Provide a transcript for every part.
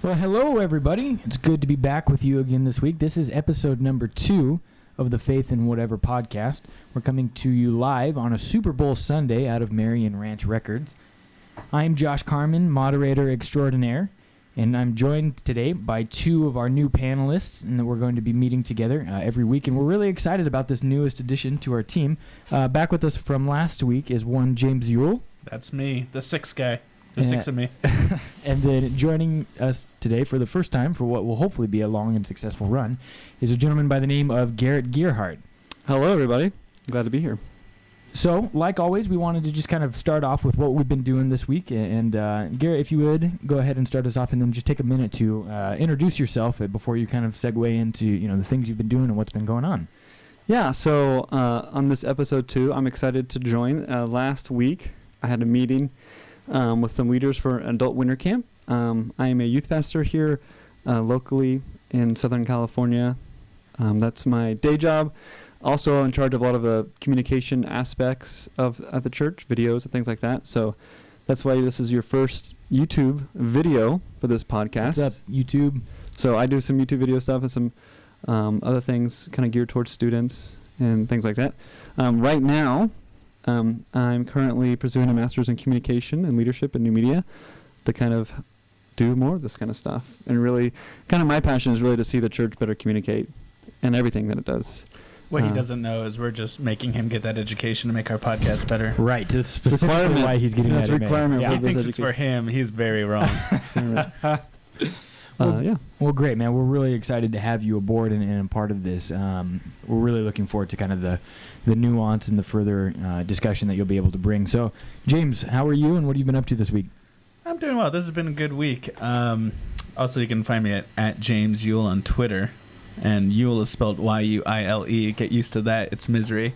Well, hello, everybody. It's good to be back with you again this week. This is episode number 2 of the Faith in Whatever podcast. We're coming to you live on a Super Bowl Sunday out of Marion Ranch Records. I'm Josh Carmen, moderator extraordinaire, and I'm joined today by 2 of our new panelists, and that we're going to be meeting together every week, and we're really excited about this newest addition to our team. Back with us from last week is one James Ewell. That's me, the 6th guy. There's 6 of me. And then joining us today for the first time for what will hopefully be a long and successful run is a gentleman by the name of Garrett Gerhart. Hello, everybody. Glad to be here. So, like always, we wanted to just kind of start off with what we've been doing this week. And Garrett, if you would, go ahead and start us off and then just take a minute to introduce yourself before you kind of segue into, the things you've been doing and what's been going on. Yeah, so on this episode 2, I'm excited to join. Last week, I had a meeting with some leaders for an adult winter camp. I am a youth pastor here locally in Southern California. That's my day job. Also in charge of a lot of the communication aspects of the church, videos and things like that. So that's why this is your first YouTube video for this podcast. What's up, YouTube? So I do some YouTube video stuff and some other things kind of geared towards students and things like that. Right now, I'm currently pursuing a master's in communication and leadership and new media to kind of do more of this kind of stuff. And really, kind of my passion is really to see the church better communicate and everything that it does. What he doesn't know is we're just making him get that education to make our podcast better. Right. That's specifically why he's getting that requirement. He thinks it's for him. He's very wrong. Well, great, man. We're really excited to have you aboard and a part of this. We're really looking forward to kind of the nuance and the further discussion that you'll be able to bring. So, James, how are you and what have you been up to this week? I'm doing well. This has been a good week. Also, you can find me at James Ewell on Twitter. And Ewell is spelled Y-U-I-L-E. Get used to that. It's misery.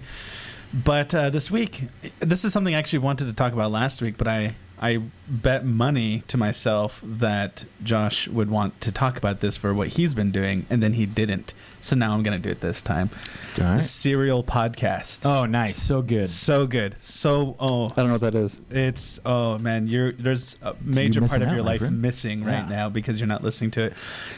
But this week, this is something I actually wanted to talk about last week, but I bet money to myself that Josh would want to talk about this for what he's been doing, and then he didn't. So now I'm going to do it this time. All right. The Serial Podcast. Oh, nice. So good. So good. I don't know what that is. It's, man, there's a major part of your life missing right now because you're not listening to it.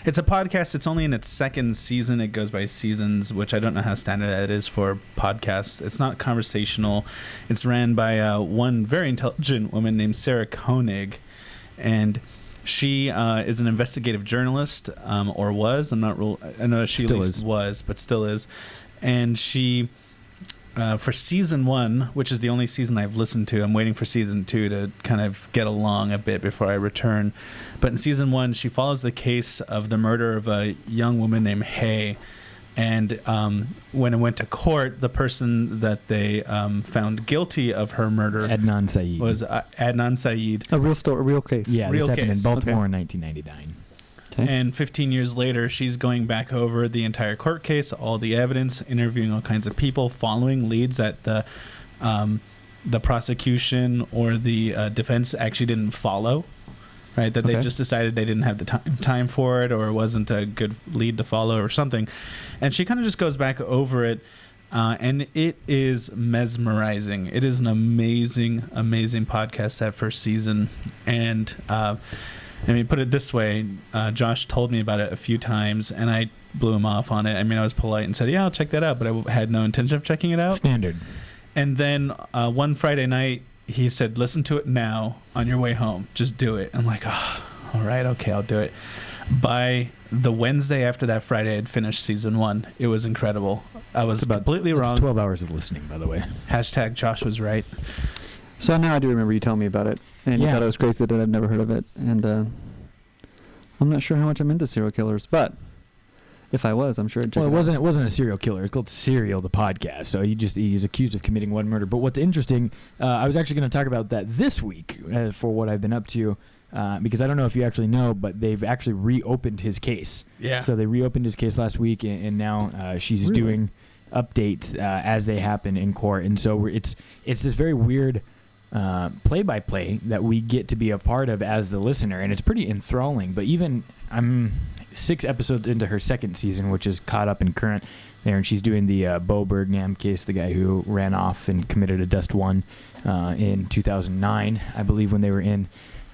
It's a podcast. It's only in its 2nd season. It goes by seasons, which I don't know how standard that is for podcasts. It's not conversational. It's ran by one very intelligent woman named Sarah Koenig, and she is an investigative journalist, or was. I'm not real. I know she still at least is. Was, but still is. And she, for season 1, which is the only season I've listened to, I'm waiting for season 2 to kind of get along a bit before I return. But in season 1, she follows the case of the murder of a young woman named Hay. And when it went to court, the person that they found guilty of her murder Adnan Syed. Was Adnan Syed. A real case. Yeah, real this happened case. In Baltimore in 1999. Okay. And 15 years later, she's going back over the entire court case, all the evidence, interviewing all kinds of people, following leads that the prosecution or the defense actually didn't follow. Right, that they just decided they didn't have the time for it, or it wasn't a good lead to follow or something. And she kind of just goes back over it, and it is mesmerizing. It is an amazing, amazing podcast, that first season. And put it this way, Josh told me about it a few times, and I blew him off on it. I mean, I was polite and said, yeah, I'll check that out, but I had no intention of checking it out. Standard. And then one Friday night, he said, listen to it now on your way home. Just do it. I'm like, oh, all right, okay, I'll do it. By the Wednesday after that Friday, I had finished season 1. It was incredible. I was completely wrong. It's 12 hours of listening, by the way. # Josh was right. So now I do remember you telling me about it. And you thought it was crazy that I'd never heard of it. And I'm not sure how much I'm into serial killers, but if I was, I'm sure it'd check it out. It wasn't a serial killer. It's called Serial, the podcast. So he's accused of committing one murder. But what's interesting, I was actually going to talk about that this week for what I've been up to, because I don't know if you actually know, but they've actually reopened his case. Yeah. So they reopened his case last week, and now she's doing updates as they happen in court. And so it's this very weird play-by-play that we get to be a part of as the listener, and it's pretty enthralling. But even I'm 6 episodes into her 2nd season, which is caught up in current there, and she's doing the Bo Bergnam case, the guy who ran off and committed a Dust 1 in 2009, I believe, when they were in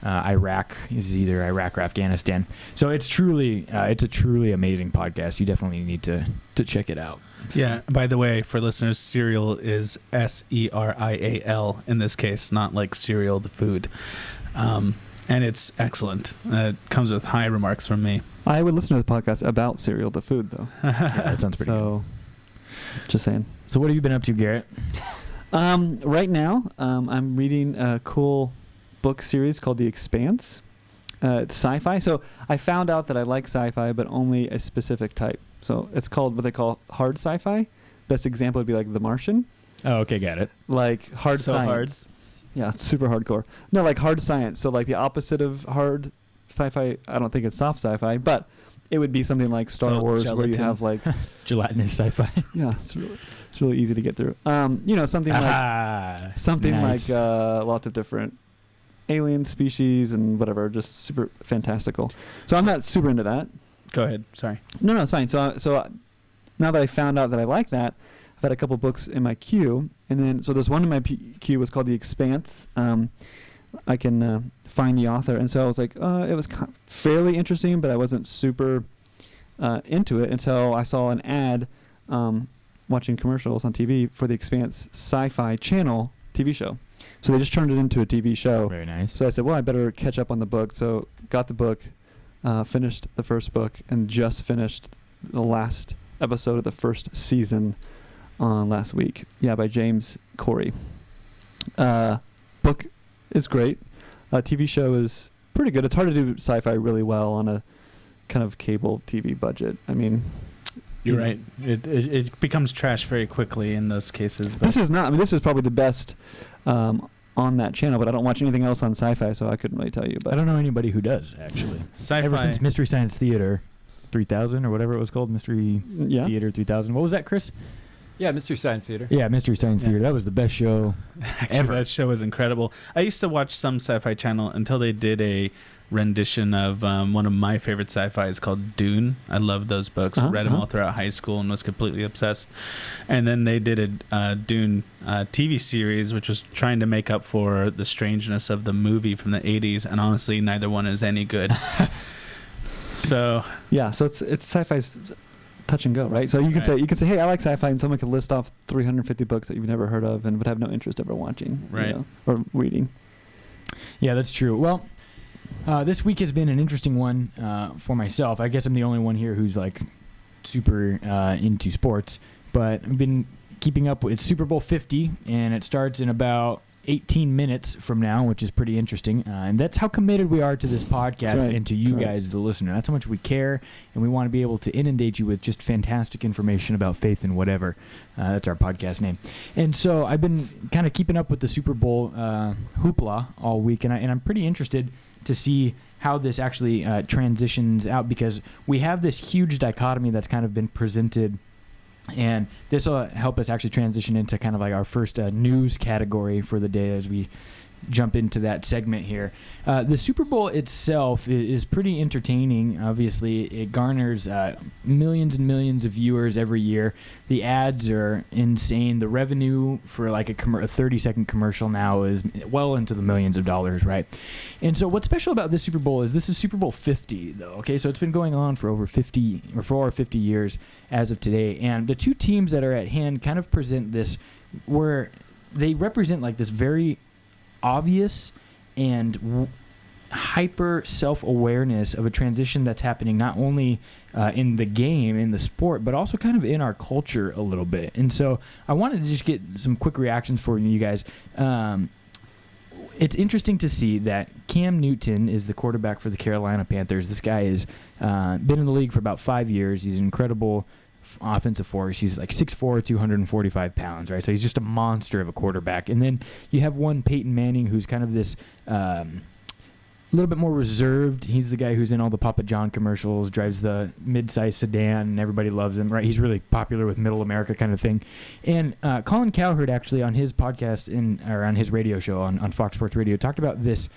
Iraq. Is either Iraq or Afghanistan. So it's a truly amazing podcast. You definitely need to check it out. So. Yeah. By the way, for listeners, cereal is SERIAL in this case, not like cereal the food. And it's excellent. It comes with high remarks from me. I would listen to the podcast about cereal the food, though. Yeah, that sounds pretty good. Just saying. So what have you been up to, Garrett? Right now, I'm reading a cool book series called The Expanse. It's sci-fi. So I found out that I like sci-fi, but only a specific type. So it's called what they call hard sci-fi. Best example would be like The Martian. Oh, okay, got it. Like hard science. Hard. Yeah, it's super hardcore. No, like hard science. So like the opposite of hard sci-fi. I don't think it's soft sci-fi, but it would be something like Star Wars, gelatin. Where you have like gelatinous sci-fi. Yeah, it's really easy to get through. Something like lots of different alien species and whatever, just super fantastical. So I'm not super into that. Go ahead. Sorry. No, it's fine. So now that I found out that I like that, I've had a couple books in my queue, and then so there's one in my queue was called The Expanse. I can find the author, and so I was like, it was fairly interesting, but I wasn't super into it until I saw an ad watching commercials on TV for The Expanse Sci-Fi Channel TV show. So they just turned it into a TV show. Very nice. So I said, well, I better catch up on the book. So got the book, finished the first book, and just finished the last episode of the first season last week. Yeah, by James Corey. Book is great. TV show is pretty good. It's hard to do sci-fi really well on a kind of cable TV budget. I mean, you're right. It becomes trash very quickly in those cases. But this is not. I mean, this is probably the best on that channel. But I don't watch anything else on Sci-Fi, so I couldn't really tell you. But I don't know anybody who does actually. Sci-fi. Ever since Mystery Science Theater 3000 or whatever it was called, Mystery Theater 3000. What was that, Chris? Yeah, Mystery Science Theater. Yeah, Mystery Science Theater. That was the best show ever. That show was incredible. I used to watch some Sci-Fi Channel until they did a rendition of one of my favorite sci-fis called Dune. I loved those books. Read them all throughout high school and was completely obsessed. And then they did a Dune TV series, which was trying to make up for the strangeness of the movie from the 80s. And honestly, neither one is any good. So it's sci-fi's touch and go, right? So you can say, hey, I like sci-fi, and someone could list off 350 books that you've never heard of and would have no interest ever watching, right, or reading. Yeah, that's true. Well, this week has been an interesting one for myself. I guess I'm the only one here who's like super into sports, but I've been keeping up with Super Bowl 50, and it starts in about 18 minutes from now, which is pretty interesting. And that's how committed we are to this podcast and to you guys, the listener. That's how much we care, and we want to be able to inundate you with just fantastic information about faith and whatever. That's our podcast name. And so I've been kind of keeping up with the Super Bowl hoopla all week, and I'm pretty interested to see how this actually transitions out, because we have this huge dichotomy that's kind of been presented. And this will help us actually transition into kind of like our first news category for the day as we jump into that segment here. The Super Bowl itself is pretty entertaining. Obviously, it garners millions and millions of viewers every year. The ads are insane. The revenue for like a 30-second commercial now is well into the millions of dollars, right? And so what's special about this Super Bowl is this is Super Bowl 50, though. Okay, so it's been going on for over 50 years as of today. And the two teams that are at hand kind of present this, where they represent like this very obvious and hyper self-awareness of a transition that's happening not only in the game, in the sport, but also kind of in our culture a little bit. And so I wanted to just get some quick reactions for you guys. It's interesting to see that Cam Newton is the quarterback for the Carolina Panthers. This guy has been in the league for about 5 years. He's an incredible offensive force. He's like 6'4", 245 pounds, right? So he's just a monster of a quarterback. And then you have one Peyton Manning, who's kind of this a little bit more reserved. He's the guy who's in all the Papa John commercials, drives the mid-sized sedan, and everybody loves him, right? He's really popular with middle America kind of thing. And Colin Cowherd actually on his podcast or on his radio show on Fox Sports Radio talked about this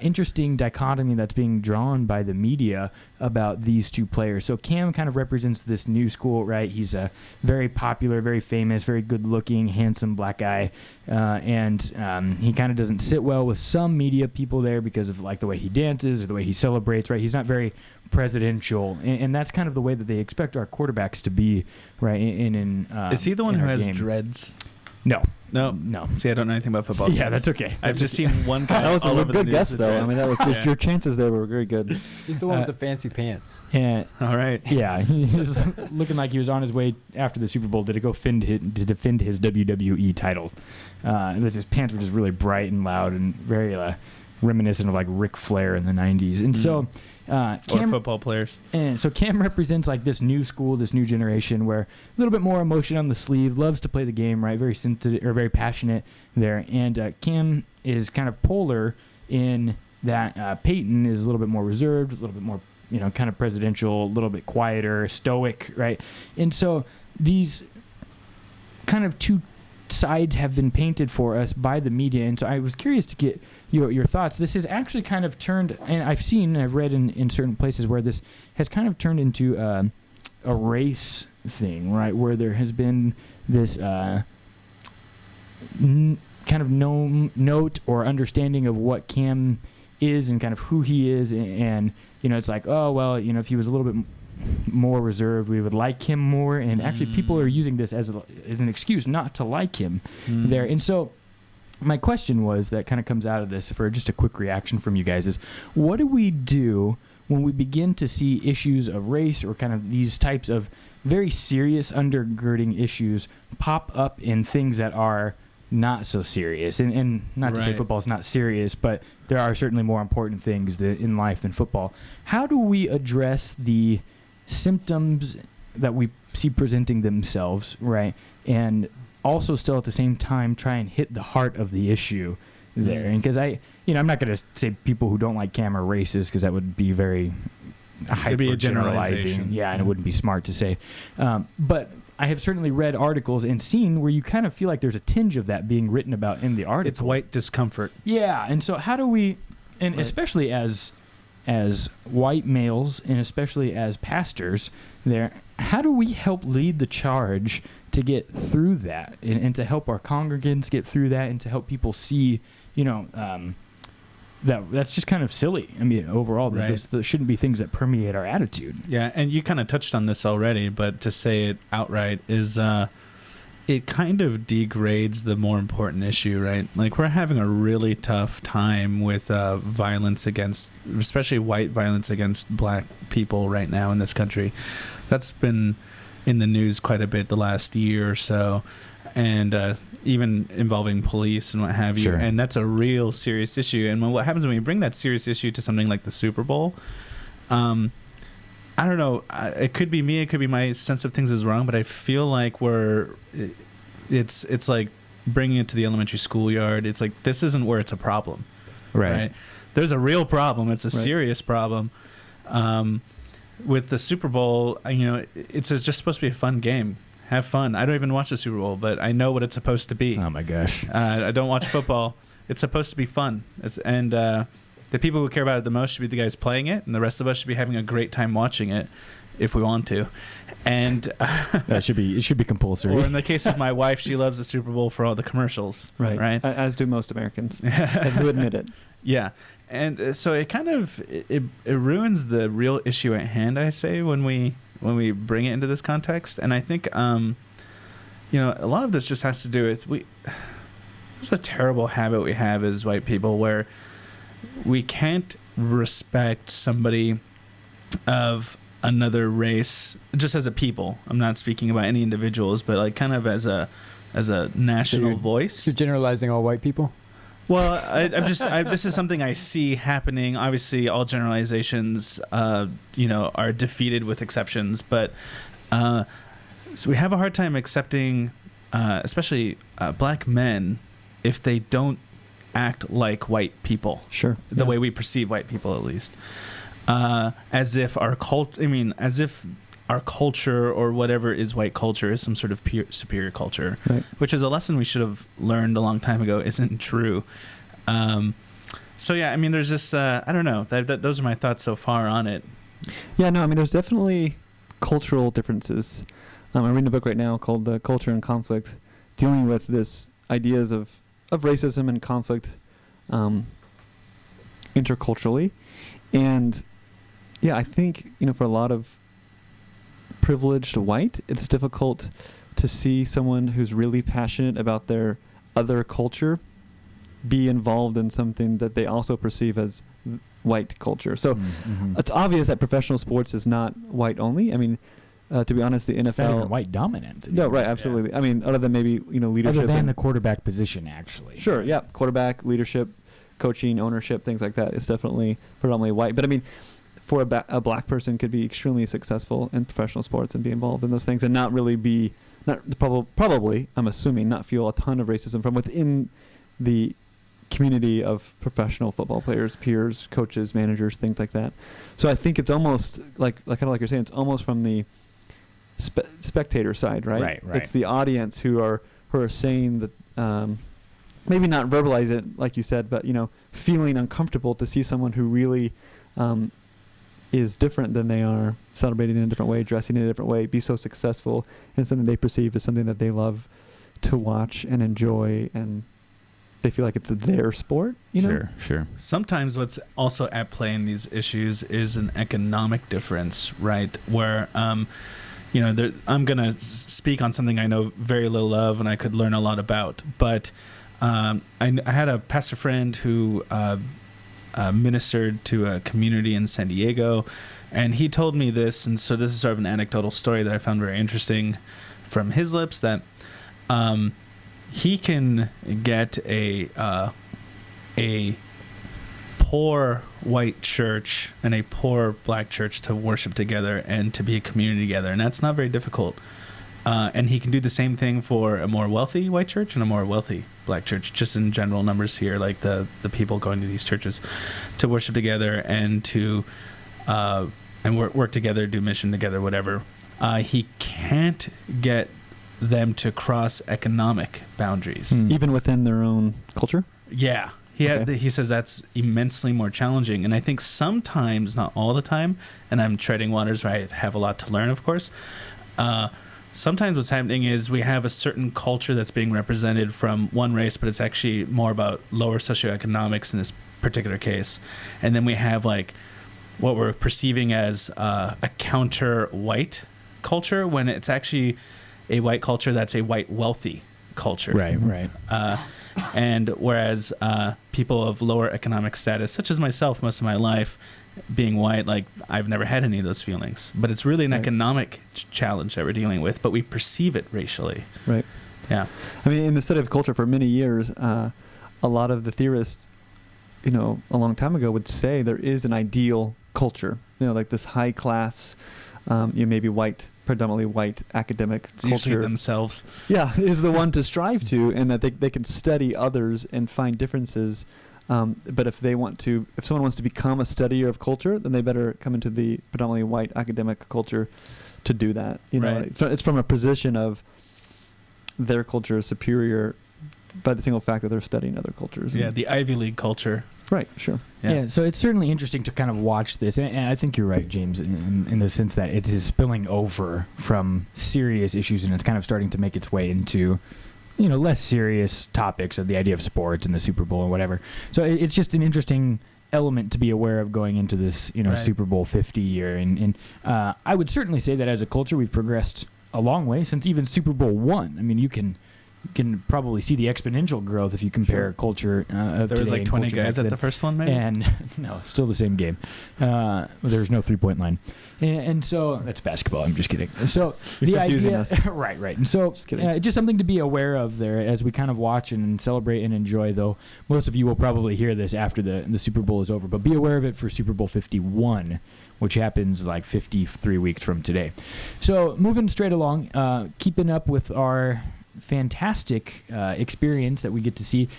interesting dichotomy that's being drawn by the media about these two players. So Cam kind of represents this new school, right? He's a very popular, very famous, very good-looking, handsome black guy, and he kind of doesn't sit well with some media people there because of like the way he dances or the way he celebrates, right? He's not very presidential, and that's kind of the way that they expect our quarterbacks to be, right? Is he the one who has dreads? No. See, I don't know anything about football. Yeah, that's okay. I've just seen one guy. That was a good guess, though. Dreads. I mean, that was your chances there were very good. He's the one with the fancy pants. Yeah. All right. Yeah, he was looking like he was on his way after the Super Bowl to defend his WWE title. His pants were just really bright and loud and very reminiscent of like Ric Flair in the 90s. And so or football players. And so Cam represents like this new school, this new generation where a little bit more emotion on the sleeve, loves to play the game, right? Very sensitive or very passionate there. And Cam is kind of polar in that Peyton is a little bit more reserved, a little bit more, kind of presidential, a little bit quieter, stoic, right? And so these kind of two sides have been painted for us by the media. And so I was curious to get your thoughts. This has actually kind of turned, and I've read in certain places where this has kind of turned into a race thing, right? Where there has been this kind of note or understanding of what Cam is and kind of who he is. And it's like, oh, well, if he was a little bit more reserved, we would like him more. And actually people are using this as an excuse not to like him there. And so my question was, that kind of comes out of this for just a quick reaction from you guys, is what do we do when we begin to see issues of race or kind of these types of very serious undergirding issues pop up in things that are not so serious? And not to say football is not serious, but there are certainly more important things in life than football. How do we address the symptoms that we see presenting themselves, right? And also still at the same time try and hit the heart of the issue there. And because I'm not going to say people who don't like Cam are racist, because that would be very hyper generalizing. Yeah, and it wouldn't be smart to say. But I have certainly read articles and seen where you kind of feel like there's a tinge of that being written about in the article. It's white discomfort. Yeah, and so how do we, and especially as white males and especially as pastors there, how do we help lead the charge to get through that and to help our congregants get through that and to help people see, that's just kind of silly. I mean, overall, there shouldn't be things that permeate our attitude. Yeah, and you kind of touched on this already, but to say it outright is it kind of degrades the more important issue, right? Like, we're having a really tough time with violence against, especially white violence against black people right now in this country. That's been in the news quite a bit the last year or so, and even involving police and what have you. Sure. And that's a real serious issue. And what happens when you bring that serious issue to something like the Super Bowl, I don't know, it could be me, it could be my sense of things is wrong, but I feel like it's like bringing it to the elementary schoolyard. It's like, this isn't where it's a problem, right? There's a real problem. It's a serious problem. With the Super Bowl, it's just supposed to be a fun game. Have fun. I don't even watch the Super Bowl, but I know what it's supposed to be. Oh my gosh. I don't watch football. It's supposed to be fun. The people who care about it the most should be the guys playing it, and the rest of us should be having a great time watching it if we want to. And it should be compulsory. Or in the case of my wife, she loves the Super Bowl for all the commercials. Right. As do most Americans. Who admit it. Yeah. And so it kind of it ruins the real issue at hand, I say, when we bring it into this context. And I think a lot of this just has to do with there's a terrible habit we have as white people where we can't respect somebody of another race just as a people. I'm not speaking about any individuals, but like kind of as a national voice. You're generalizing all white people? Well, this is something I see happening. Obviously, all generalizations, are defeated with exceptions. But so we have a hard time accepting, especially black men, if they don't act like white people. Sure. The way we perceive white people, at least, as if our culture or whatever is white culture is some sort of superior culture, which is a lesson we should have learned a long time ago isn't true. So yeah, I mean, there's just I don't know. Those are my thoughts so far on it. Yeah, no, I mean, there's definitely cultural differences. I'm reading a book right now called Culture and Conflict, dealing with this ideas of racism and conflict interculturally. And yeah, I think, for a lot of privileged white, it's difficult to see someone who's really passionate about their other culture be involved in something that they also perceive as white culture. So it's obvious that professional sports is not white only. I mean, to be honest, the NFL... It's not even white dominant. No, right, absolutely. Yeah. I mean, other than maybe, leadership... Other than the quarterback position, actually. Sure, yeah. Quarterback, leadership, coaching, ownership, things like that is definitely predominantly white. But I mean, for a black person could be extremely successful in professional sports and be involved in those things and not really be... Probably, I'm assuming, not feel a ton of racism from within the community of professional football players, peers, coaches, managers, things like that. So I think it's almost like kind of like you're saying, it's almost from the spectator side, right? Right. It's the audience who are saying that, maybe not verbalize it like you said, but feeling uncomfortable to see someone who really is different than they are, celebrating in a different way, dressing in a different way, be so successful in something they perceive as something that they love to watch and enjoy, and they feel like it's their sport, Sure. Sometimes what's also at play in these issues is an economic difference, right? Where, I'm going to speak on something I know very little of and I could learn a lot about. But I had a pastor friend who ministered to a community in San Diego, and he told me this, and so this is sort of an anecdotal story that I found very interesting from his lips, that he can get a poor white church and a poor black church to worship together and to be a community together, and that's not very difficult. And he can do the same thing for a more wealthy white church and a more wealthy black church, just in general numbers here, like the people going to these churches to worship together and to work together, do mission together, whatever. He can't get them to cross economic boundaries. Even within their own culture? Yeah. He says that's immensely more challenging. And I think sometimes, not all the time, and I'm treading waters where I have a lot to learn, of course, sometimes what's happening is we have a certain culture that's being represented from one race, but it's actually more about lower socioeconomics in this particular case. And then we have like what we're perceiving as a counter-white culture when it's actually a white culture that's a white wealthy culture. Right. And whereas people of lower economic status, such as myself most of my life, being white, like I've never had any of those feelings, but it's really an economic challenge that we're dealing with, but we perceive it racially. Right. Yeah. I mean, in the study of culture for many years, a lot of the theorists, a long time ago would say there is an ideal culture, like this high class, maybe white, predominantly white academic it's culture. Usually themselves. Yeah, is the one to strive to, and that they can study others and find differences. But if someone wants to become a studier of culture, then they better come into the predominantly white academic culture to do that. Right. It's from a position of their culture is superior by the single fact that they're studying other cultures. Yeah, the Ivy League culture. Right, sure. Yeah, so it's certainly interesting to kind of watch this, and I think you're right, James, in the sense that it is spilling over from serious issues, and it's kind of starting to make its way into less serious topics of the idea of sports and the Super Bowl and whatever. So it's just an interesting element to be aware of going into this, Right. Super Bowl 50 year. And I would certainly say that as a culture, we've progressed a long way since even Super Bowl I. I mean, you can probably see the exponential growth if you compare culture of There was like 20 guys at the first one, maybe? And no, still the same game. There's no 3-point line. And so that's basketball. I'm just kidding. So the idea, us. right. And so just something to be aware of there as we kind of watch and celebrate and enjoy, though most of you will probably hear this after the Super Bowl is over, but be aware of it for Super Bowl 51, which happens like 53 weeks from today. So moving straight along, keeping up with our fantastic experience that we get to see,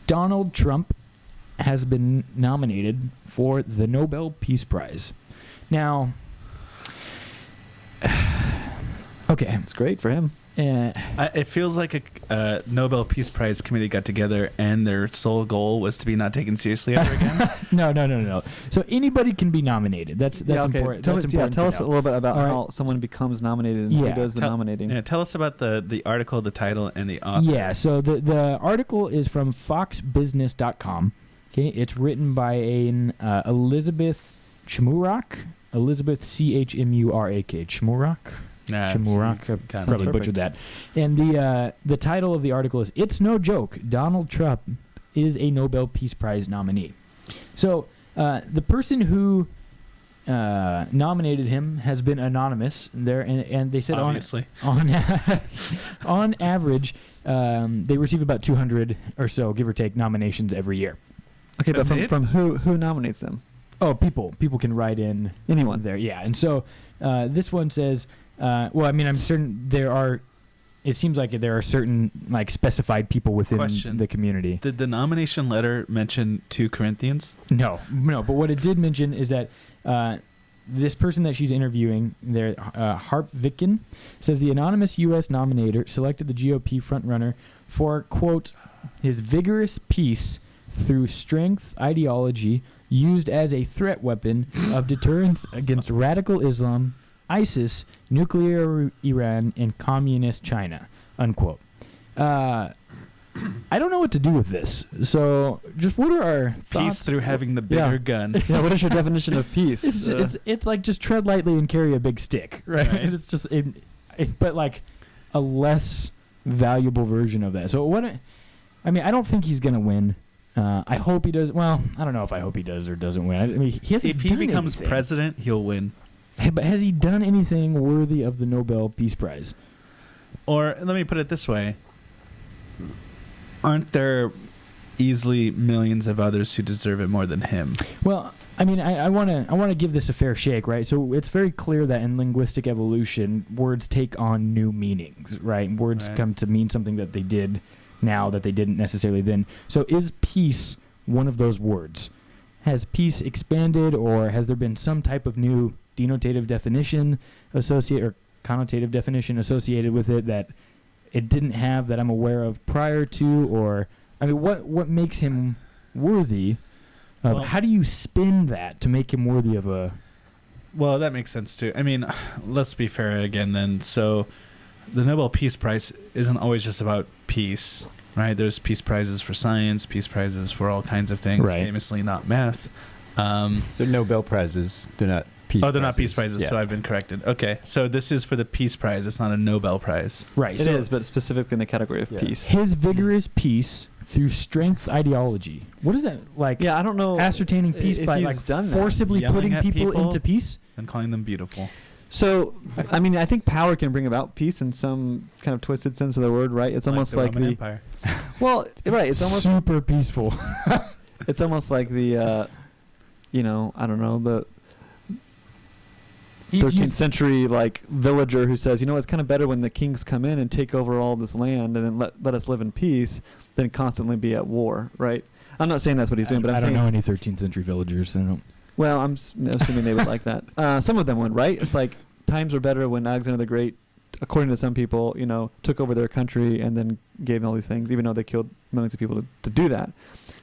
Donald Trump has been nominated for the Nobel Peace Prize. Now, Okay. It's great for him. It feels like a Nobel Peace Prize committee got together and their sole goal was to be not taken seriously ever again. No. So anybody can be nominated. That's important. Tell us a little bit about how someone becomes nominated and who does the nominating. Yeah, tell us about the article, the title, and the author. Yeah, so the article is from foxbusiness.com. Okay, it's written by an Elizabeth Chmurak. Elizabeth Chmurak. Chmurak? Chmurak. I probably butchered that. And the title of the article is "It's No Joke. Donald Trump is a Nobel Peace Prize nominee." So the person who nominated him has been anonymous there, and they said obviously on average they receive about 200 or so, give or take, nominations every year. Okay, but from who nominates them? Oh, people can write in anyone there. Yeah, and so this one says. Well, I mean, I'm certain there are. It seems like there are certain like specified people within the community. Did the nomination letter mention 2 Corinthians? No. But what it did mention is that this person that she's interviewing, there, Harbinger, says the anonymous U.S. nominator selected the GOP frontrunner for, quote, his vigorous peace through strength ideology used as a threat weapon of deterrence against radical Islam, ISIS, nuclear Iran, and communist China, unquote. I don't know what to do with this. So, just what are our thoughts? Peace through having the bigger gun. Yeah, what is your definition of peace? It's like just tread lightly and carry a big stick, right? It's just, but like a less valuable version of that. So I mean, I don't think he's gonna win. I hope he does. Well, I don't know if I hope he does or doesn't win. I mean, if he becomes president, he'll win. But has he done anything worthy of the Nobel Peace Prize? Or let me put it this way. Aren't there easily millions of others who deserve it more than him? Well, I mean, I want to give this a fair shake, right? So it's very clear that in linguistic evolution, words take on new meanings, right? Words come to mean something that they did now that they didn't necessarily then. So is peace one of those words? Has peace expanded, or has there been some type of new denotative definition or connotative definition associated with it that it didn't have that I'm aware of prior to? Or I mean, what makes him worthy of? How do you spin that to make him worthy of a? Well, that makes sense too. I mean, let's be fair again then. So the Nobel Peace Prize isn't always just about peace, right? There's peace prizes for science, peace prizes for all kinds of things, famously not math. They're Nobel Prizes. They're not peace prizes. They're not peace prizes, so I've been corrected. Okay, so this is for the Peace Prize. It's not a Nobel Prize. Right. It is, but specifically in the category of peace. His vigorous peace through strength ideology. What is that like? Yeah, I don't know. Ascertaining peace by like forcibly putting people into peace? And calling them beautiful. So, I mean, I think power can bring about peace in some kind of twisted sense of the word, right? It's almost like the Empire. Well, right. It's almost super peaceful. It's almost like the, I don't know, the 13th century like villager who says, it's kind of better when the kings come in and take over all this land and then let us live in peace than constantly be at war, right? I'm not saying that's what he's doing, but I'm saying... I don't know any 13th century villagers. I don't... Well, I'm assuming they would like that. Some of them would, right? It's like times were better when Alexander the Great, according to some people, took over their country and then gave them all these things, even though they killed millions of people to do that.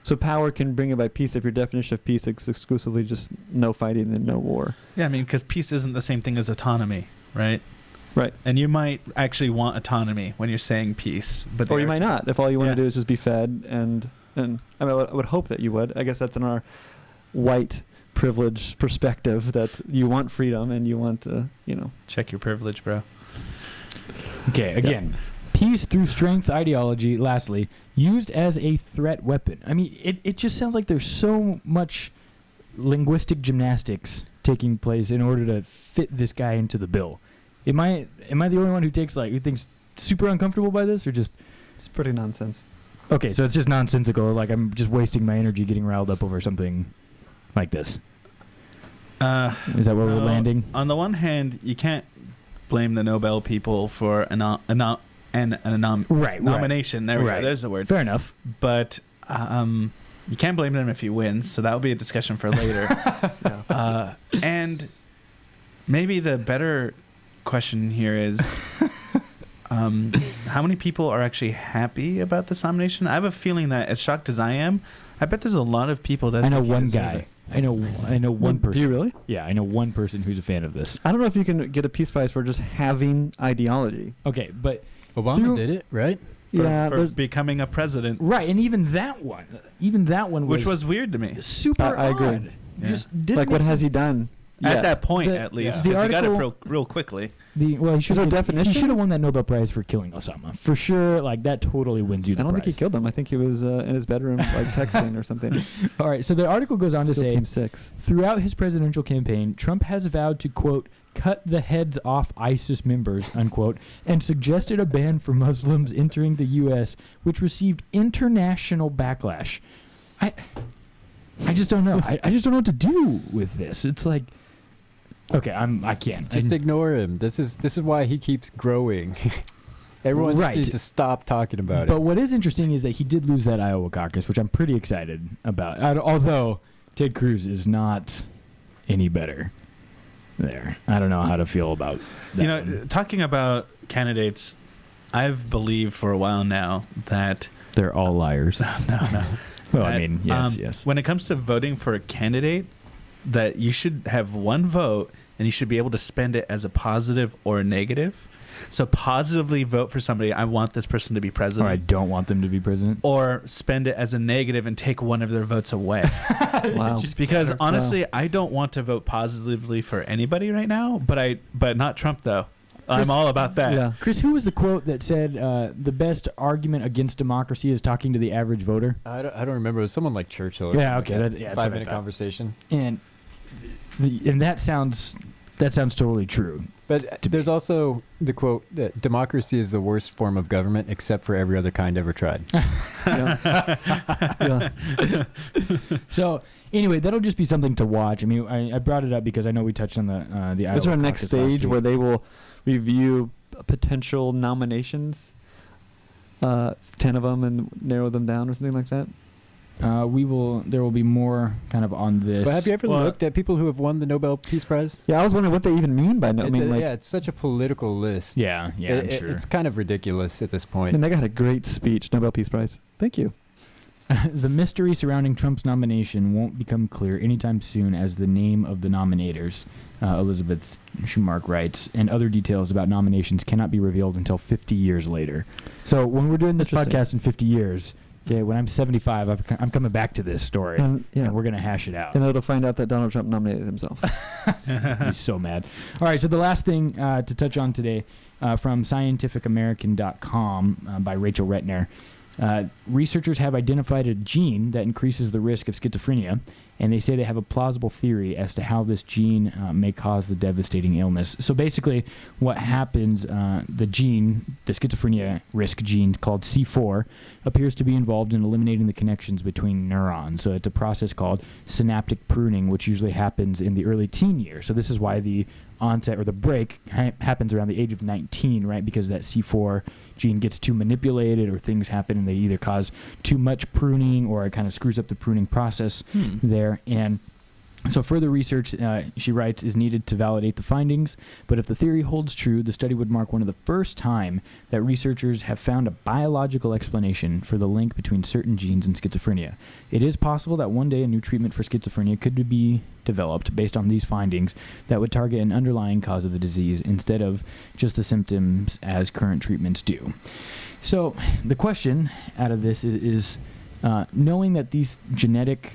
So power can bring about peace if your definition of peace is exclusively just no fighting and no war. Yeah, I mean, because peace isn't the same thing as autonomy, right? Right. And you might actually want autonomy when you're saying peace, but or you might not. If all you want to do is just be fed, and I mean, I would hope that you would. I guess that's in our white privilege perspective that you want freedom and you want to, check your privilege, bro. Okay, again, peace through strength ideology, lastly, used as a threat weapon. I mean, it just sounds like there's so much linguistic gymnastics taking place in order to fit this guy into the bill. Am I the only one who thinks super uncomfortable by this, or just... It's pretty nonsense. Okay, so it's just nonsensical, like I'm just wasting my energy getting riled up over something like this. Is that where we're landing? On the one hand, you can't blame the Nobel people for a nomination. There we go. There's the word. Fair enough. But you can't blame them if he wins, so that will be a discussion for later. And maybe the better question here is, how many people are actually happy about this nomination? I have a feeling that, as shocked as I am, I bet there's a lot of people that I know think he one deserves guy. it. I know one person. Do you really? Yeah, I know one person who's a fan of this. I don't know if you can get a Peace Prize for just having ideology. Okay, but Obama did it, right? For becoming a president. Right, and even that one Which was weird to me. super I agree. odd. Yeah. Just didn't Like, what make has sense. he done? At that point, The- at least, the because he got it article- real quickly. He should there a have definition? He should have won that Nobel Prize for killing Osama for sure. Like that totally wins you the I don't prize. think he killed him. I think he was in his bedroom, like texting or something. All right, so the article goes on to Still say, Team 6. throughout his presidential campaign, Trump has vowed to, quote, cut the heads off ISIS members, unquote, and suggested a ban for Muslims entering the U.S., which received international backlash. I just don't know. I just don't know what to do with this. It's like, okay, I can't. Just ignore him. This is why he keeps growing. Everyone Right. needs to stop talking about But it. what is interesting is that he did lose that Iowa caucus, which I'm pretty excited about. Although Ted Cruz is not any better there. I don't know how to feel about that. one. Talking about candidates, I've believed for a while now that They're all liars. no. Well, I that, mean, yes. When it comes to voting for a candidate, that you should have one vote and you should be able to spend it as a positive or a negative. So positively vote for somebody. I want this person to be Or president. I don't want them to be president. Or spend it as a negative and take one of their votes away. Wow. Just because honestly, I don't want to vote positively for anybody right now, but not Trump though. I'm all about that. Yeah. Chris, who was the quote that said the best argument against democracy is talking to the average voter? I don't remember. It was someone like Churchill. or Yeah, something okay, like that's what I 5-minute thought. conversation. And that sounds totally true. But there's also the quote that democracy is the worst form of government except for every other kind ever tried. Yeah. So anyway, that'll just be something to watch. I mean, I brought it up because I know we touched on the Iowa Is there a next caucus last stage week. where they will review potential nominations, 10 of them, and narrow them down or something like that? There will be more kind of on this. But have you ever looked at people who have won the Nobel Peace Prize? Yeah, I was wondering what they even mean by no. I mean, like, it's such a political list. Yeah, I'm sure. It's kind of ridiculous at this point. and they got a great speech, Nobel Peace Prize. Thank you. The mystery surrounding Trump's nomination won't become clear anytime soon as the name of the nominators, Elizabeth Schumark writes, and other details about nominations cannot be revealed until 50 years later. So when we're doing this Interesting. podcast in 50 years, okay, when I'm 75, I'm coming back to this story, And, yeah. and we're going to hash it out. And it'll find out that Donald Trump nominated himself. He's so mad. All right, so the last thing to touch on today from scientificamerican.com by Rachel Retner. Researchers have identified a gene that increases the risk of schizophrenia, and they say they have a plausible theory as to how this gene may cause the devastating illness. So basically, what happens, the schizophrenia risk gene called C4, appears to be involved in eliminating the connections between neurons. So it's a process called synaptic pruning, which usually happens in the early teen years. So this is why the onset or the break happens around the age of 19, right? Because that C4 gene gets too manipulated or things happen and they either cause too much pruning or it kind of screws up the pruning process there. And so further research, she writes, is needed to validate the findings. But if the theory holds true, the study would mark one of the first time that researchers have found a biological explanation for the link between certain genes and schizophrenia. It is possible that one day a new treatment for schizophrenia could be developed based on these findings that would target an underlying cause of the disease instead of just the symptoms as current treatments do. So the question out of this is knowing that these genetic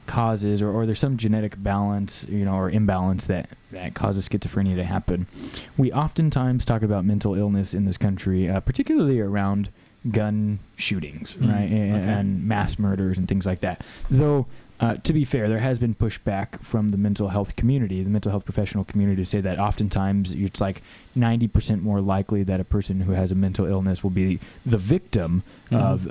causes or there's some genetic balance, or imbalance that causes schizophrenia to happen. We oftentimes talk about mental illness in this country, particularly around gun shootings, right, and mass murders and things like that. Though, to be fair, there has been pushback from the mental health community, the mental health professional community, to say that oftentimes it's like 90% more likely that a person who has a mental illness will be the victim of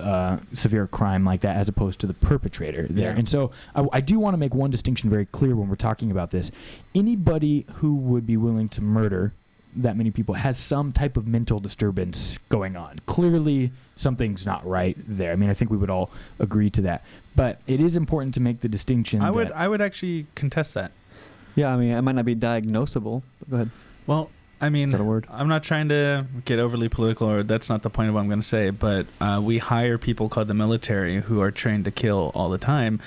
severe crime like that as opposed to the perpetrator there. Yeah. And so I do want to make one distinction very clear when we're talking about this. Anybody who would be willing to murder that many people has some type of mental disturbance going on. Clearly, something's not right there. I mean, I think we would all agree to that. But it is important to make the distinction. I would actually contest that. Yeah, I mean, it might not be diagnosable. Go ahead. Well, I mean, Is that a word? I'm not trying to get overly political, or that's not the point of what I'm going to say, but we hire people called the military who are trained to kill all the time.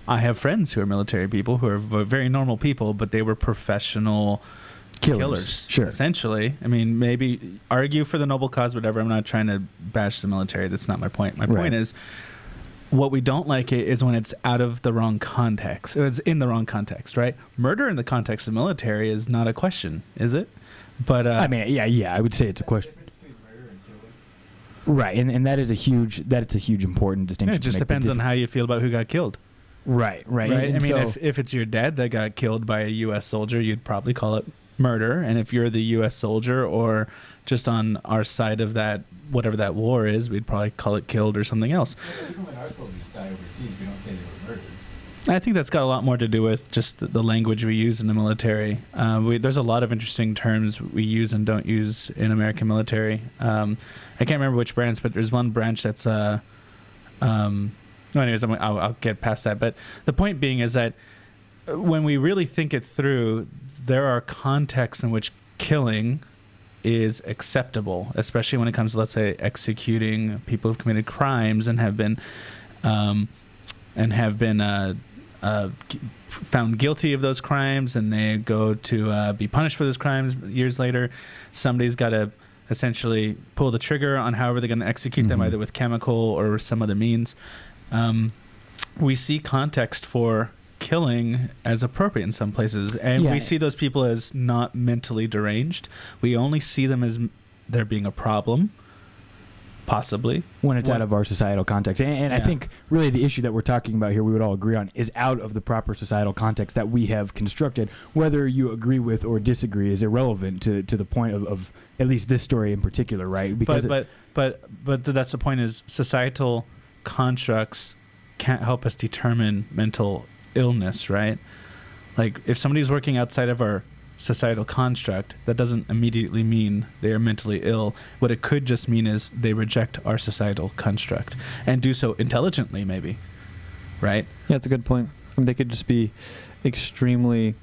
I have friends who are military people who are very normal people, but they were professional killers, sure. Essentially. I mean, maybe argue for the noble cause, whatever. I'm not trying to bash the military. That's not my point. My point is, what we don't like is when it's out of the wrong context. It's in the wrong context, right? Murder in the context of military is not a question, is it? But I mean, yeah, I would say it's a question. Right, and that's a huge important distinction. It just depends on how you feel about who got killed. Right. I mean, so, if it's your dad that got killed by a U.S. soldier, you'd probably call it murder. And if you're the U.S. soldier or just on our side of that, whatever that war is, we'd probably call it killed or something else. Even when our soldiers die overseas, we don't say they were murdered. I think that's got a lot more to do with just the language we use in the military. There's a lot of interesting terms we use and don't use in American military. I can't remember which branch, but there's one branch that's anyways, I'll get past that. But the point being is that when we really think it through, there are contexts in which killing is acceptable, especially when it comes to, let's say, executing people who've committed crimes and have been found guilty of those crimes, and they go to be punished for those crimes years later. Somebody's got to essentially pull the trigger on however they're going to execute them, either with chemical or some other means. We see context for killing as appropriate in some places, and we see those people as not mentally deranged. We only see them as there being a problem, possibly, when it's out of our societal context. And I think really the issue that we're talking about here, we would all agree on, is out of the proper societal context that we have constructed. Whether you agree with or disagree is irrelevant to the point of at least this story in particular, right? Because but that's the point, is societal constructs can't help us determine mental illness, right? Like, if somebody's working outside of our societal construct, that doesn't immediately mean they are mentally ill. What it could just mean is they reject our societal construct and do so intelligently, maybe, right? Yeah, that's a good point. I mean, they could just be extremely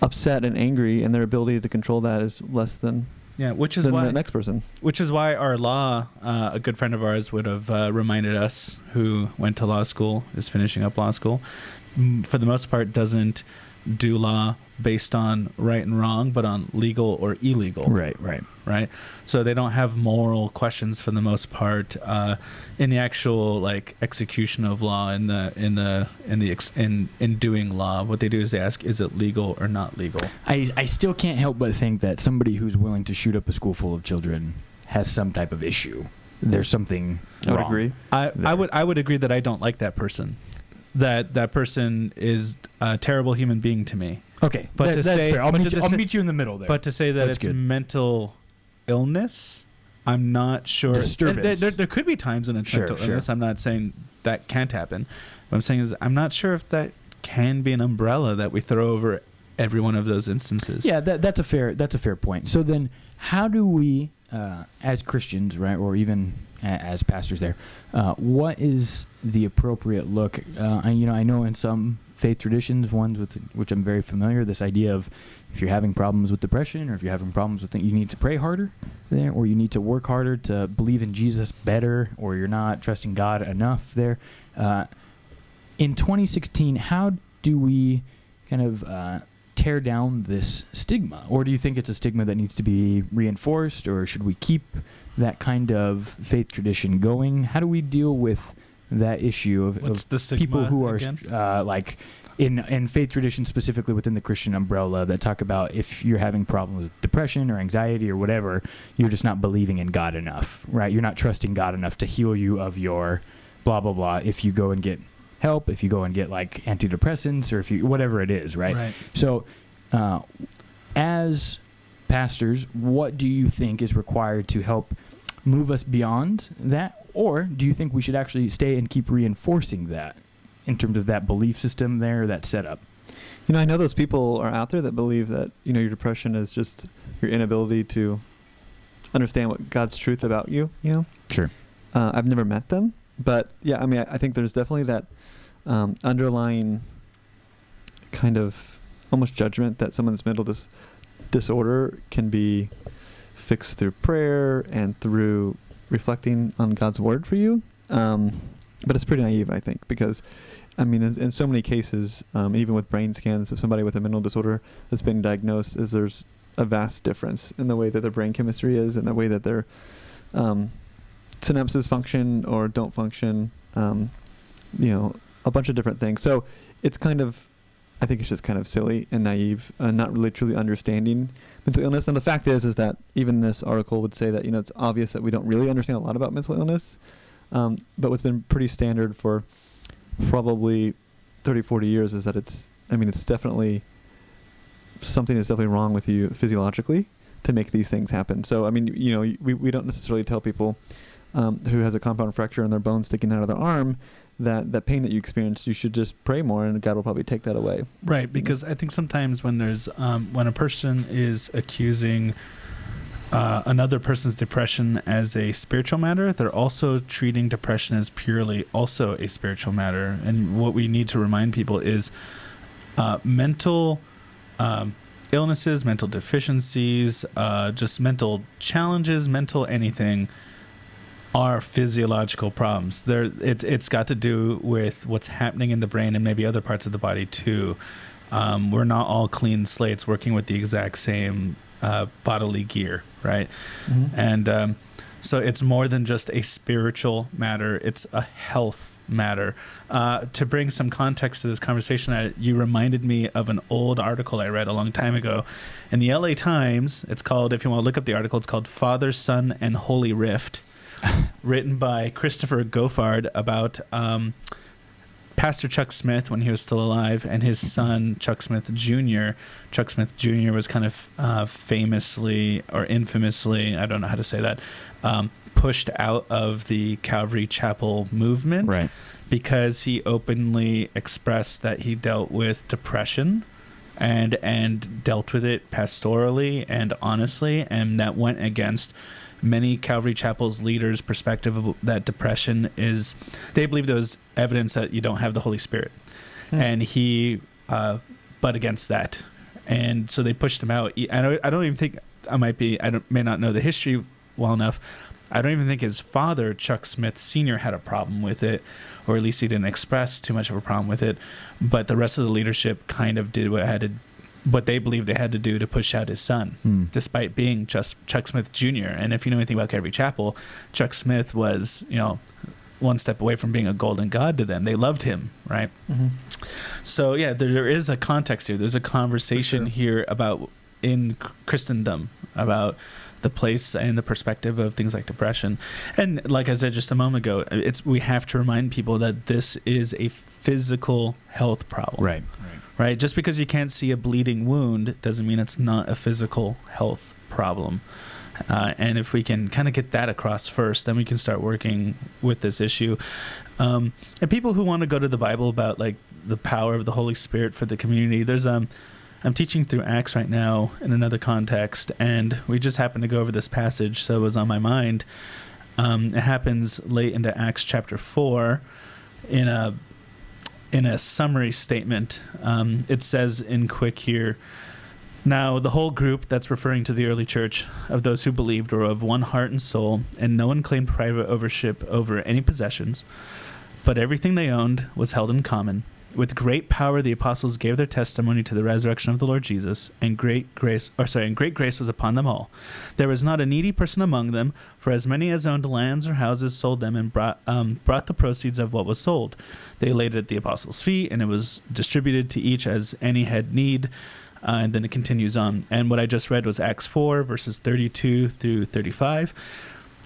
upset and angry, and their ability to control that is less than which is why the next person. Which is why our law, a good friend of ours would have reminded us, who went to law school, is finishing up law school, for the most part doesn't do law based on right and wrong, but on legal or illegal. Right. So they don't have moral questions for the most part in the actual like execution of law, in doing law. What they do is they ask, is it legal or not legal? I still can't help but think that somebody who's willing to shoot up a school full of children has some type of issue. There's something wrong. I would agree. I would agree that I don't like that person. That person is a terrible human being to me. Okay, but that's fair. I'll meet you in the middle there. But to say that it's good. Mental illness, I'm not sure. Disturbance. There could be times when it's mental illness. I'm not saying that can't happen. What I'm saying is I'm not sure if that can be an umbrella that we throw over every one of those instances. Yeah, that's a fair point. So then, how do we, as Christians, right, or even as pastors there, what is the appropriate look? I know in some faith traditions, ones with which I'm very familiar, this idea of if you're having problems with depression, or if you're having problems with you need to pray harder there, or you need to work harder to believe in Jesus better, or you're not trusting God enough there. In 2016, how do we kind of tear down this stigma? Or do you think it's a stigma that needs to be reinforced, or should we keep that kind of faith tradition going? How do we deal with that issue of people who are like in faith tradition, specifically within the Christian umbrella, that talk about if you're having problems with depression or anxiety or whatever, you're just not believing in God enough, right? You're not trusting God enough to heal you of your blah, blah, blah. If you go and get help, if you go and get like antidepressants, or if you, whatever it is, right? So as pastors, what do you think is required to help move us beyond that? Or do you think we should actually stay and keep reinforcing that in terms of that belief system there, that setup? I know those people are out there that believe that, your depression is just your inability to understand what God's truth about you, Sure. I've never met them, but yeah, I mean, I think there's definitely that underlying kind of almost judgment that someone's disorder can be fixed through prayer and through reflecting on God's word for you. But it's pretty naive, I think, because, I mean, in so many cases, even with brain scans of somebody with a mental disorder that's been diagnosed, there's a vast difference in the way that their brain chemistry is and the way that their synapses function or don't function, a bunch of different things. So it's kind of, I think it's just kind of silly and naive and not really truly understanding mental illness. And the fact is that even this article would say that, it's obvious that we don't really understand a lot about mental illness. But what's been pretty standard for probably 30, 40 years is that it's definitely something is definitely wrong with you physiologically to make these things happen. So, we don't necessarily tell people who has a compound fracture in their bone sticking out of their arm that pain that you experience, you should just pray more and God will probably take that away. Right, because I think sometimes when there's when a person is accusing another person's depression as a spiritual matter, they're also treating depression as purely also a spiritual matter. And what we need to remind people is mental illnesses, mental deficiencies, just mental challenges, mental anything are physiological problems. It's got to do with what's happening in the brain and maybe other parts of the body too. We're not all clean slates working with the exact same bodily gear, right? Mm-hmm. And so it's more than just a spiritual matter. It's a health matter. To bring some context to this conversation, you reminded me of an old article I read a long time ago in the LA Times. It's called, if you want to look up the article, it's called Father, Son, and Holy Rift, written by Christopher Goffard about Pastor Chuck Smith when he was still alive, and his son Chuck Smith Jr. Chuck Smith Jr. was kind of famously or infamously, I don't know how to say that, pushed out of the Calvary Chapel movement, right, because he openly expressed that he dealt with depression and dealt with it pastorally and honestly, and that went against many Calvary Chapel's leaders' perspective of that depression is, they believe there was evidence that you don't have the Holy Spirit. And he but against that. And so they pushed him out. I don't even think, may not know the history well enough. I don't even think his father, Chuck Smith Sr., had a problem with it, or at least he didn't express too much of a problem with it. But the rest of the leadership kind of did what they believed they had to do to push out his son, despite being just Chuck Smith Jr. And if you know anything about Calvary Chapel, Chuck Smith was, one step away from being a golden god to them. They loved him, right? Mm-hmm. So, yeah, there is a context here. There's a conversation here about, in Christendom, about the place and the perspective of things like depression. And like I said just a moment ago, we have to remind people that this is a physical health problem. Right? Just because you can't see a bleeding wound doesn't mean it's not a physical health problem. And if we can kind of get that across first, then we can start working with this issue. And people who want to go to the Bible about like the power of the Holy Spirit for the community, there's I'm teaching through Acts right now in another context, and we just happened to go over this passage, so it was on my mind. It happens late into Acts chapter 4 in a summary statement. It says in quick here, "Now the whole group," that's referring to the early church, "of those who believed were of one heart and soul, and no one claimed private ownership over any possessions, but everything they owned was held in common. With great power the apostles gave their testimony to the resurrection of the Lord Jesus, and great grace was upon them all. There was not a needy person among them, for as many as owned lands or houses sold them and brought the proceeds of what was sold. They laid it at the apostles' feet, and it was distributed to each as any had need." And then it continues on. And what I just read was Acts 4, verses 32 through 35.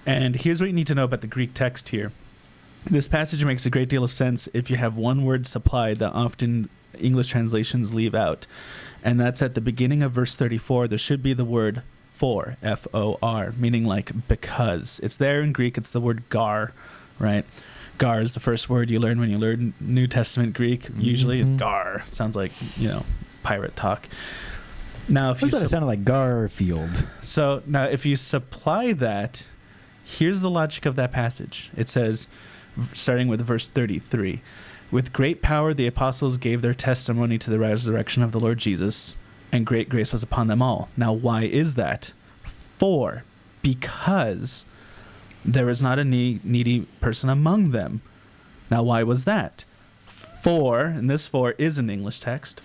And here's what you need to know about the Greek text here. This passage makes a great deal of sense if you have one word supplied that often English translations leave out. And that's at the beginning of verse 34. There should be the word for, F-O-R, meaning like because. It's there in Greek. It's the word gar, right? Gar is the first word you learn when you learn New Testament Greek. Usually gar sounds like, pirate talk. Now, if you it sounded like Garfield. So now if you supply that, here's the logic of that passage. It says, starting with verse 33, "With great power the apostles gave their testimony to the resurrection of the Lord Jesus." and great grace was upon them all. Now, why is that? Because there is not a needy person among them. Now, why was that? And this for is an English text,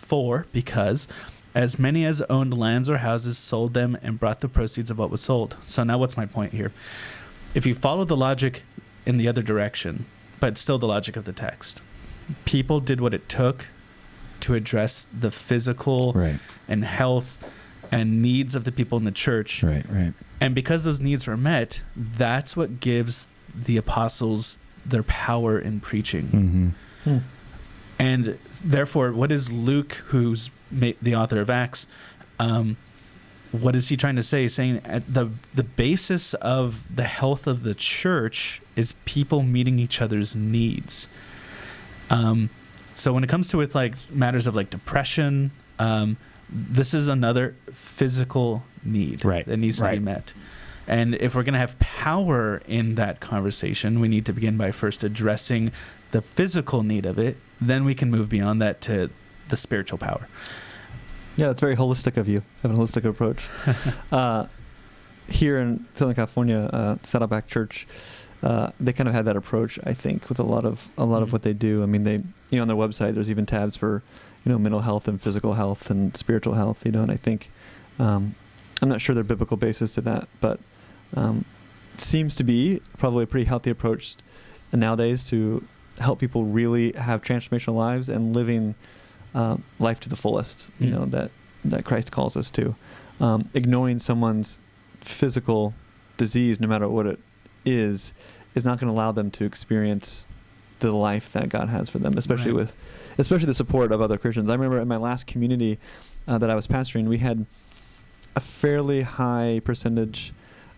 because as many as owned lands or houses sold them and brought the proceeds of what was sold. So now what's my point here? If you follow the logic in the other direction, but still the logic of the text, people did what it took to address the physical and health and needs of the people in the church. Right. And because those needs were met, that's what gives the apostles their power in preaching. Mm-hmm. And therefore, what is Luke, who's the author of Acts, what is he trying to say? He's saying at the basis of the health of the church is people meeting each other's needs. So when it comes to with like matters of like depression, this is another physical need that needs to be met. And if we're going to have power in that conversation, we need to begin by first addressing the physical need of it. Then we can move beyond that to the spiritual power. Yeah, that's very holistic of you, having a holistic approach. Here in Southern California, Saddleback Church, they kind of had that approach, I think, with a lot of what they do. I mean, they, on their website, there's even tabs for, mental health and physical health and spiritual health, and I think, I'm not sure their biblical basis to that, but it seems to be probably a pretty healthy approach nowadays to help people really have transformational lives and living life to the fullest, that Christ calls us to. Ignoring someone's physical disease, no matter what it is not going to allow them to experience the life that God has for them, especially the support of other Christians. I remember in my last community that I was pastoring, we had a fairly high percentage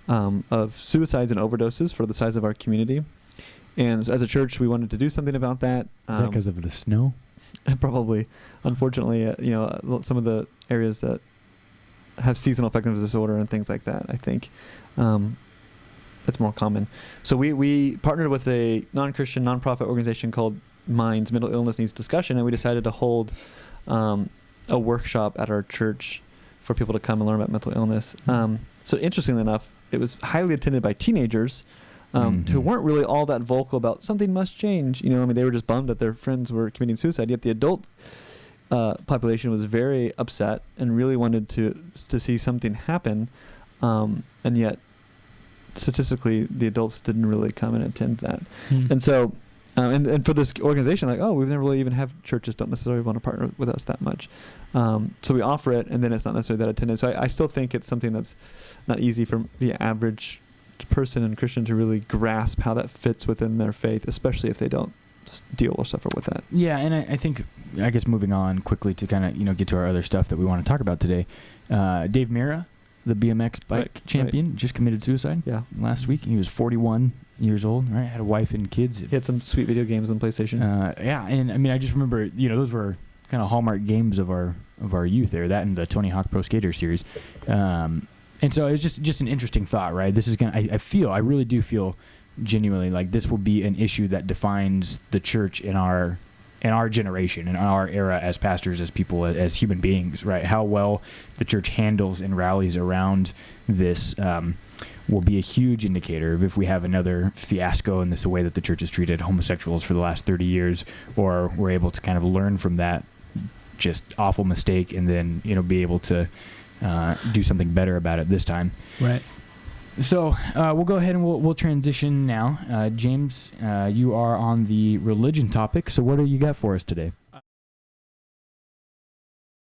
of suicides and overdoses for the size of our community. And as a church, we wanted to do something about that. Is that because of the snow? Probably. Unfortunately, some of the areas that have seasonal affective disorder and things like that, I think it's more common. So we partnered with a non-Christian, nonprofit organization called Minds, Mental Illness Needs Discussion, and we decided to hold a workshop at our church for people to come and learn about mental illness. So interestingly enough, it was highly attended by teenagers who weren't really all that vocal about something must change. They were just bummed that their friends were committing suicide. Yet the adult population was very upset and really wanted to see something happen. And yet, statistically, the adults didn't really come and attend that. And so, and for this organization, we've never really even have churches don't necessarily want to partner with us that much. So we offer it, and then it's not necessarily that attended. So I still think it's something that's not easy for the average person and Christian to really grasp how that fits within their faith, especially if they don't deal or suffer with that. Yeah, and I guess moving on quickly to kind of get to our other stuff that we want to talk about today. Dave Mira, the BMX bike champion, just committed suicide last week. He was 41 years old, right? Had a wife and kids. He had some sweet video games on PlayStation. And I mean, I just remember, those were kind of hallmark games of our youth there, that and the Tony Hawk Pro Skater series. And so it's just an interesting thought, right? This is I really do feel genuinely like this will be an issue that defines the church in our generation, in our era as pastors, as people, as human beings, right? How well the church handles and rallies around this will be a huge indicator of if we have another fiasco in the way that the church has treated homosexuals for the last 30 years, or we're able to kind of learn from that just awful mistake and then, be able to do something better about it this time. Right. So we'll go ahead and we'll transition now. James, you are on the religion topic. So what do you got for us today?